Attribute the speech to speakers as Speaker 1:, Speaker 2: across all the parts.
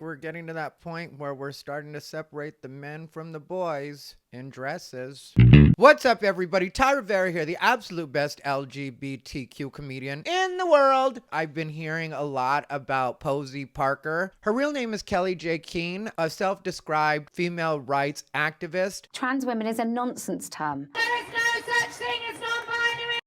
Speaker 1: we're getting to that point where we're starting to separate the men from the boys in dresses. What's up, everybody? Ty Rivera here, the absolute best LGBTQ comedian in the world. I've been hearing a lot about Posie Parker. Her real name is Kelly J. Keene, a self-described female rights activist.
Speaker 2: Trans women is a nonsense term.
Speaker 3: There is no such thing as non-binary.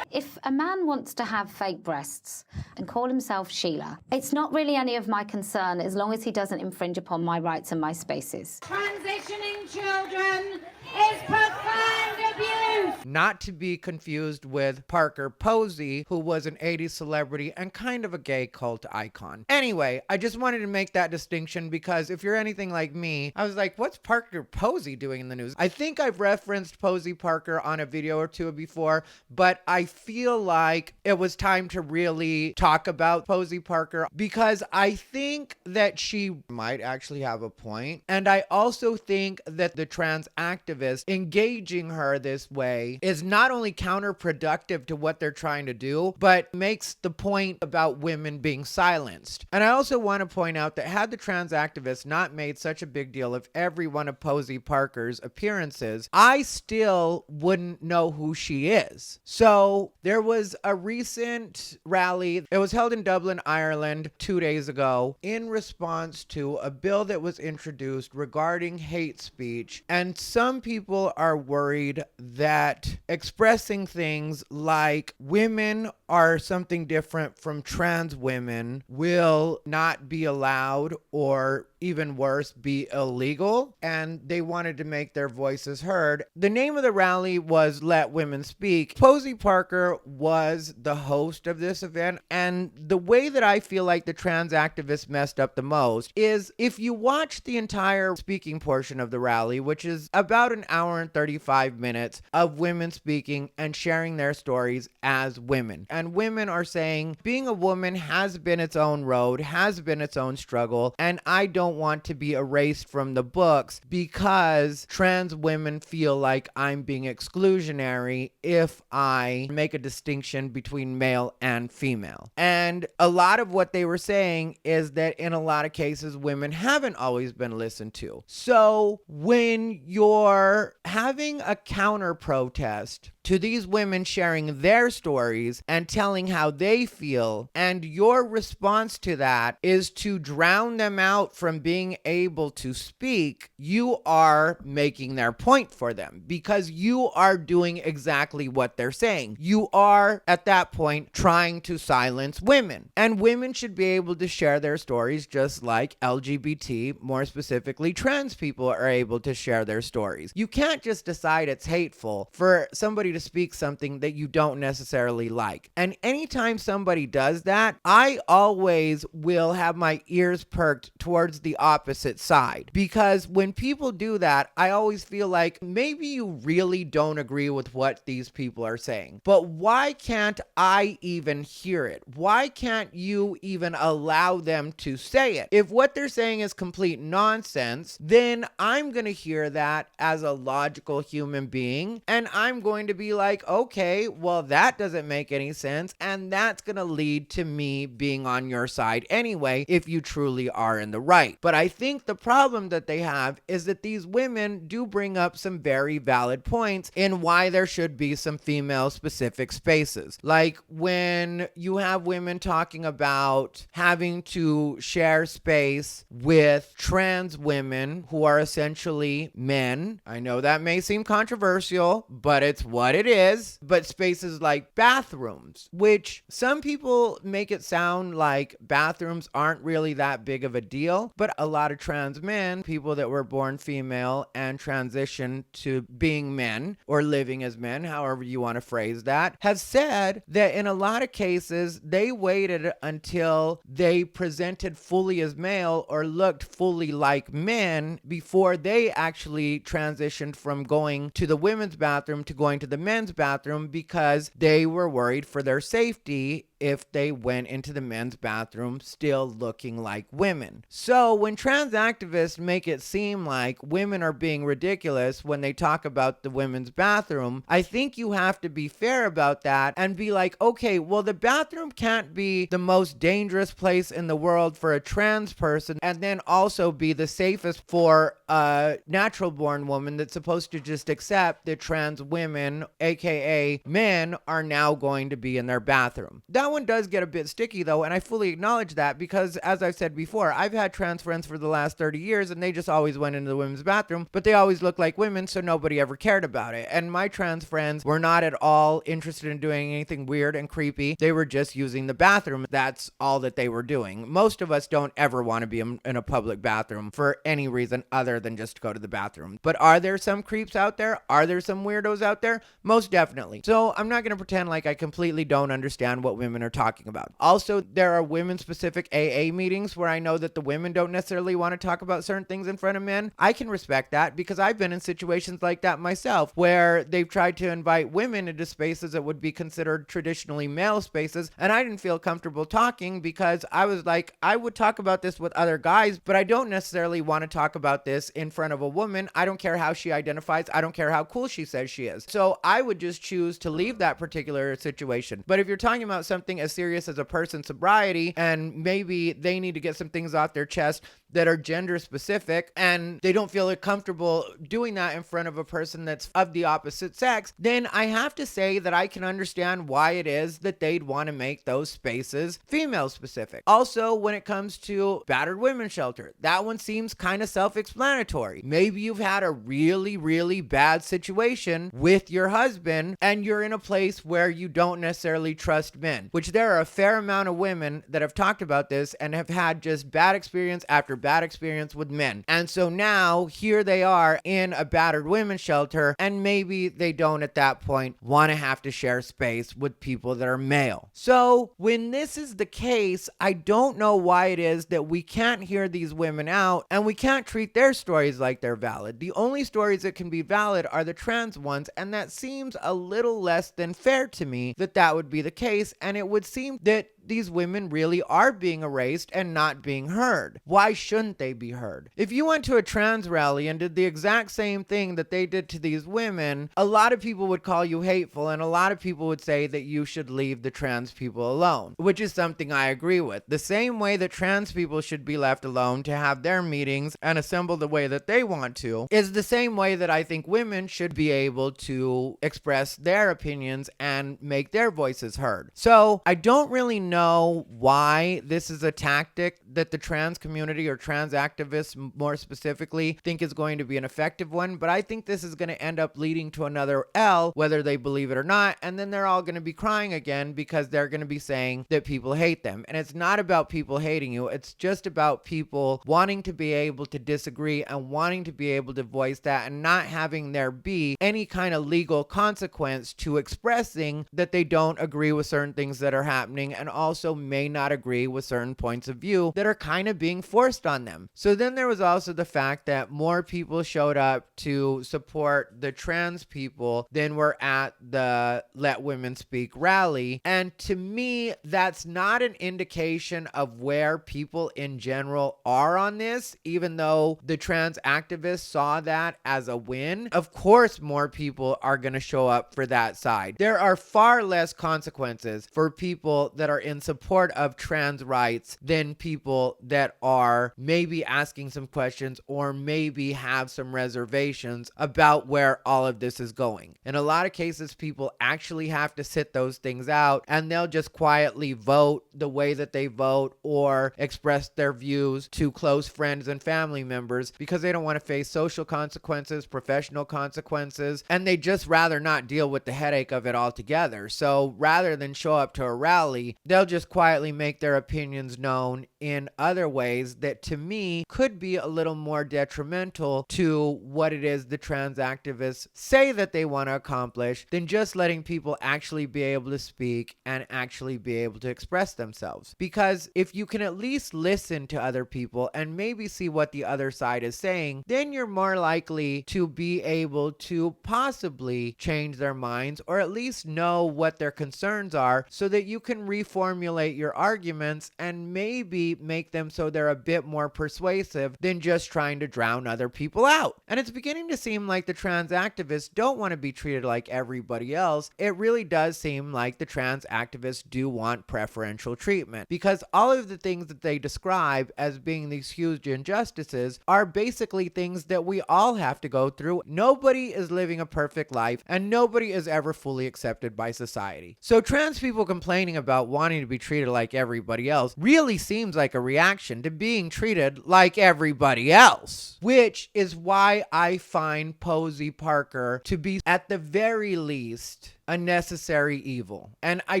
Speaker 2: If a man wants to have fake breasts and call himself Sheila, it's not really any of my concern as long as he doesn't infringe upon my rights and my spaces.
Speaker 3: Transitioning children is profound abuse.
Speaker 1: Not to be confused with Parker Posie, who was an 80s celebrity and kind of a gay cult icon. Anyway, I just wanted to make that distinction because if you're anything like me, I was like, what's Parker Posie doing in the news? I think I've referenced Posie Parker on a video or two before, but I feel like it was time to really talk about Posie Parker because I think that she might actually have a point. And I also think that the trans activist engaging her this way is not only counterproductive to what they're trying to do, but makes the point about women being silenced. And I also want to point out that had the trans activists not made such a big deal of every one of Posie Parker's appearances, I still wouldn't know who she is. So there was a recent rally. It was held in Dublin, Ireland 2 days ago in response to a bill that was introduced regarding hate speech. And some people are worried that expressing things like women are something different from trans women will not be allowed, or even worse, be illegal, and they wanted to make their voices heard. The name of the rally was Let Women Speak. Posie Parker was the host of this event, and the way that I feel like the trans activists messed up the most is if you watch the entire speaking portion of the rally, which is about an hour and 35 minutes of women speaking and sharing their stories as women. And women are saying being a woman has been its own road, has been its own struggle, and I don't want to be erased from the books because trans women feel like I'm being exclusionary if I make a distinction between male and female. And a lot of what they were saying is that in a lot of cases, women haven't always been listened to. So when you're having a counter protest to these women sharing their stories and telling how they feel, and your response to that is to drown them out from being able to speak, you are making their point for them because you are doing exactly what they're saying. You are, at that point, trying to silence women. And women should be able to share their stories just like LGBT, more specifically trans people, are able to share their stories. You can't just decide it's hateful for somebody to speak something that you don't necessarily like. And anytime somebody does that, I always will have my ears perked towards the opposite side. Because when people do that, I always feel like maybe you really don't agree with what these people are saying. But why can't I even hear it? Why can't you even allow them to say it? If what they're saying is complete nonsense, then I'm going to hear that as a logical human being, and I'm going to be like, okay, well, that doesn't make any sense, and that's going to lead to me being on your side anyway, if you truly are in the right. But I think the problem that they have is that these women do bring up some very valid points in why there should be some female-specific spaces. Like when you have women talking about having to share space with trans women who are essentially men. I know that may seem controversial, but it's what it is. But spaces like bathrooms, which some people make it sound like bathrooms aren't really that big of a deal, but a lot of trans men, people that were born female and transitioned to being men or living as men, however you want to phrase that, have said that in a lot of cases, they waited until they presented fully as male or looked fully like men before they actually transitioned from going to the women's bathroom to going to the men's bathroom because they were worried for their safety if they went into the men's bathroom still looking like women. So when trans activists make it seem like women are being ridiculous when they talk about the women's bathroom, I think you have to be fair about that and be like, okay, well, the bathroom can't be the most dangerous place in the world for a trans person and then also be the safest for a natural born woman that's supposed to just accept that trans women, aka men, are now going to be in their bathroom. That one does get a bit sticky though, and I fully acknowledge that because, as I've said before, I've had trans friends for the last 30 years and they just always went into the women's bathroom, but they always looked like women, so nobody ever cared about it. And my trans friends were not at all interested in doing anything weird and creepy. They were just using the bathroom. That's all that they were doing. Most of us don't ever want to be in a public bathroom for any reason other than just to go to the bathroom. But are there some creeps out there? Are there some weirdos out there? Most definitely. So I'm not going to pretend like I completely don't understand what women are talking about. Also, there are women-specific AA meetings where I know that the women don't necessarily want to talk about certain things in front of men. I can respect that because I've been in situations like that myself where they've tried to invite women into spaces that would be considered traditionally male spaces, and I didn't feel comfortable talking because I was like, I would talk about this with other guys, but I don't necessarily want to talk about this in front of a woman. I don't care how she identifies. I don't care how cool she says she is. So I would just choose to leave that particular situation. But if you're talking about something as serious as a person's sobriety and maybe they need to get some things off their chest that are gender specific and they don't feel comfortable doing that in front of a person that's of the opposite sex, then I have to say that I can understand why it is that they'd want to make those spaces female specific. Also, when it comes to battered women's shelter, that one seems kind of self-explanatory. Maybe you've had a really, really bad situation with your husband and you're in a place where you don't necessarily trust men, which there are a fair amount of women that have talked about this and have had just bad experience after bad experience with men. And so now here they are in a battered women's shelter and maybe they don't at that point want to have to share space with people that are male. So when this is the case, I don't know why it is that we can't hear these women out and we can't treat their stories like they're valid. The only stories that can be valid are the trans ones, and that seems a little less than fair to me that that would be the case, and it would seem that these women really are being erased and not being heard. Why shouldn't they be heard? If you went to a trans rally and did the exact same thing that they did to these women, a lot of people would call you hateful and a lot of people would say that you should leave the trans people alone, which is something I agree with. The same way that trans people should be left alone to have their meetings and assemble the way that they want to is the same way that I think women should be able to express their opinions and make their voices heard. So I don't really know why this is a tactic that the trans community or trans activists more specifically think is going to be an effective one, but I think this is going to end up leading to another L, whether they believe it or not, and then they're all going to be crying again because they're going to be saying that people hate them. And it's not about people hating you, it's just about people wanting to be able to disagree and wanting to be able to voice that and not having there be any kind of legal consequence to expressing that they don't agree with certain things that are happening and also may not agree with certain points of view that are kind of being forced on them. So then there was also the fact that more people showed up to support the trans people than were at the Let Women Speak rally. And to me, that's not an indication of where people in general are on this, even though the trans activists saw that as a win. Of course, more people are going to show up for that side. There are far less consequences for people that are in support of trans rights than people that are maybe asking some questions or maybe have some reservations about where all of this is going. In a lot of cases, people actually have to sit those things out and they'll just quietly vote the way that they vote or express their views to close friends and family members because they don't want to face social consequences, professional consequences, and they just rather not deal with the headache of it altogether. So rather than show up to a rally, they'll just quietly make their opinions known in other ways that to me could be a little more detrimental to what it is the trans activists say that they want to accomplish than just letting people actually be able to speak and actually be able to express themselves. Because if you can at least listen to other people and maybe see what the other side is saying, then you're more likely to be able to possibly change their minds or at least know what their concerns are so that you can reform formulate your arguments and maybe make them so they're a bit more persuasive than just trying to drown other people out. And it's beginning to seem like the trans activists don't want to be treated like everybody else. It really does seem like the trans activists do want preferential treatment, because all of the things that they describe as being these huge injustices are basically things that we all have to go through. Nobody is living a perfect life, and nobody is ever fully accepted by society. So trans people complaining about wanting to be treated like everybody else really seems like a reaction to being treated like everybody else, which is why I find Posie Parker to be, at the very least, a necessary evil. And I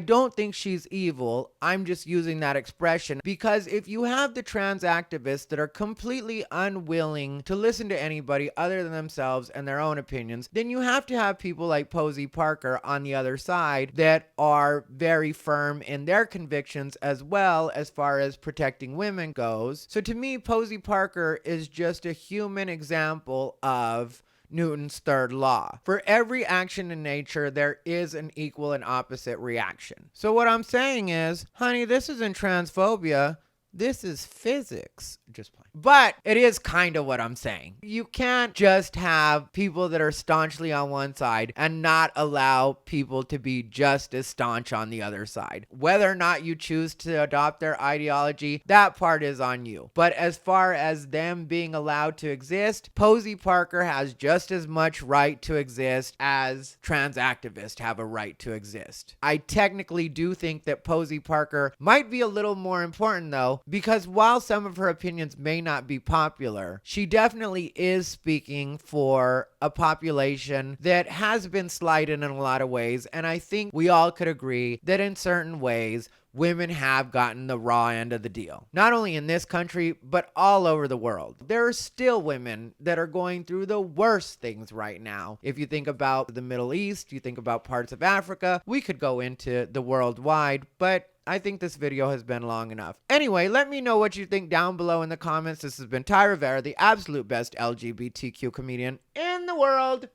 Speaker 1: don't think she's evil. I'm just using that expression because if you have the trans activists that are completely unwilling to listen to anybody other than themselves and their own opinions, then you have to have people like Posie Parker on the other side that are very firm in their convictions as well as far as protecting women goes. So to me, Posie Parker is just a human example of Newton's third law. For every action in nature, there is an equal and opposite reaction. So what I'm saying is, honey, this isn't transphobia. This is physics. Just playing. But it is kind of what I'm saying. You can't just have people that are staunchly on one side and not allow people to be just as staunch on the other side. Whether or not you choose to adopt their ideology, that part is on you. But as far as them being allowed to exist, Posie Parker has just as much right to exist as trans activists have a right to exist. I technically do think that Posie Parker might be a little more important though, because while some of her opinions may not be popular, she definitely is speaking for a population that has been slighted in a lot of ways. And I think we all could agree that in certain ways, women have gotten the raw end of the deal. Not only in this country, but all over the world. There are still women that are going through the worst things right now. If you think about the Middle East, you think about parts of Africa, we could go into the worldwide, but I think this video has been long enough. Anyway, let me know what you think down below in the comments. This has been Ty Rivera, the absolute best LGBTQ comedian in the world.